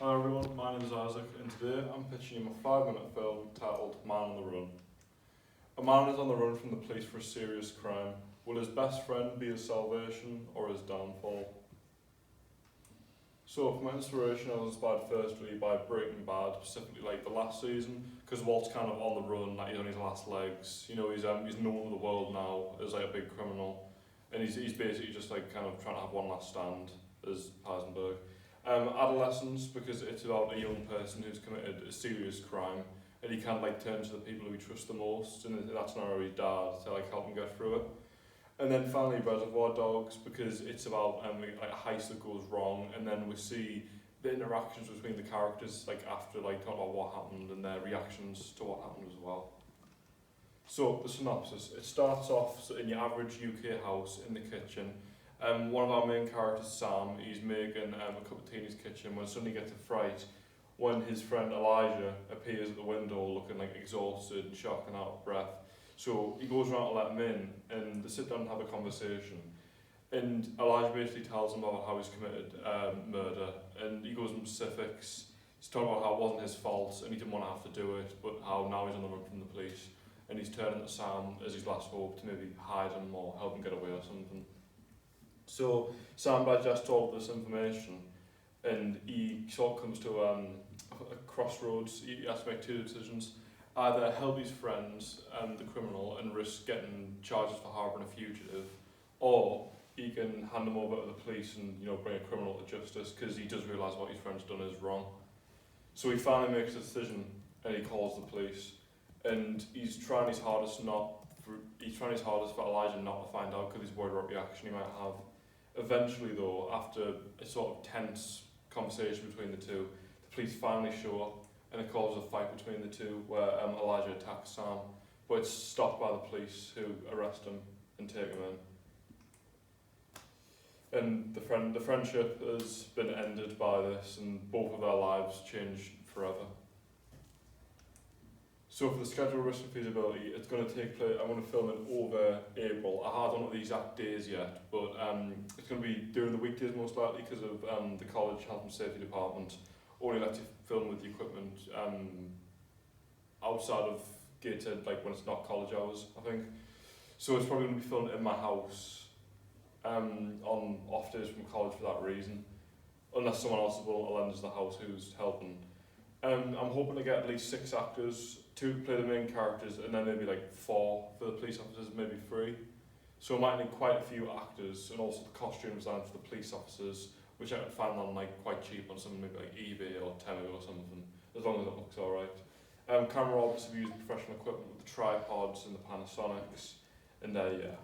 Hi everyone, my name is Isaac and today I'm pitching you my 5-minute film titled Man on the Run. A man is on the run from the police for a serious crime. Will his best friend be his salvation or his downfall? So for my inspiration I was inspired firstly by Breaking Bad, specifically like the last season, because Walt's kind of on the run, like he's on his last legs. You know, he's known to the world now as like a big criminal, and he's basically just like kind of trying to have one last stand as Heisenberg. Adolescence, because it's about a young person who's committed a serious crime and he can't like turn to the people who he trusts the most, and that's not his dad to like help him get through it. And then finally Reservoir Dogs, because it's about like a heist that goes wrong, and then we see the interactions between the characters like after like talking about what happened and their reactions to what happened as well. So the synopsis, it starts off in your average UK house in the kitchen. One of our main characters, Sam, he's making a cup of tea in his kitchen when suddenly gets a fright when his friend Elijah appears at the window looking like exhausted and shocked and out of breath. So he goes around to let him in and they sit down and have a conversation. And Elijah basically tells him about how he's committed murder, and he goes into specifics. He's talking about how it wasn't his fault and he didn't want to have to do it, but how now he's on the run from the police and he's turning to Sam as his last hope to maybe hide him or help him get away or something. So Sam digests all this information and he sort of comes to a crossroads. He has to make two decisions: either help his friends and the criminal and risk getting charges for harbouring a fugitive, or he can hand him over to the police and bring a criminal to justice, because he does realise what his friend's done is wrong. So he finally makes a decision and he calls the police, and he's trying his hardest for Elijah not to find out because he's worried about the reaction he might have. Eventually though, after a sort of tense conversation between the two, the police finally show up and it causes a fight between the two where Elijah attacks Sam, but it's stopped by the police who arrest him and take him in. And the friendship has been ended by this, and both of their lives changed forever. So for the schedule, risk and feasibility, it's going to take place, I'm going to film it over April. I don't know the exact days yet, but it's going to be during the weekdays most likely, because of the college health and safety department only lets you film with the equipment outside of gated, like when it's not college hours, I think. So it's probably going to be filmed in my house on off days from college for that reason, unless someone else is willing to lend us the house who's helping. I'm hoping to get at least 6 actors, 2 to play the main characters, and then maybe like 4 for the police officers, maybe 3. So I might need quite a few actors, and also the costume design for the police officers, which I could find on like quite cheap on something maybe like eBay or Temu or something, as long as it looks alright. Camera obviously we use professional equipment with the tripods and the Panasonics, and yeah.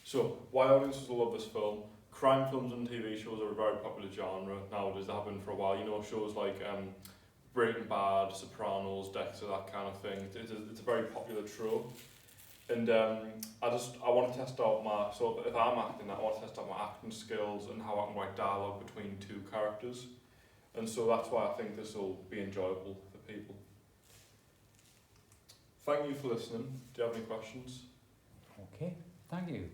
So why audiences will love this film? Crime films and TV shows are a very popular genre nowadays. They have been for a while. Shows like Breaking Bad, Sopranos, Dexter, that kind of thing. It's a very popular trope. And I want to test out if I'm acting, I want to test out my acting skills and how I can write dialogue between 2 characters. And so that's why I think this will be enjoyable for people. Thank you for listening. Do you have any questions? Okay, thank you.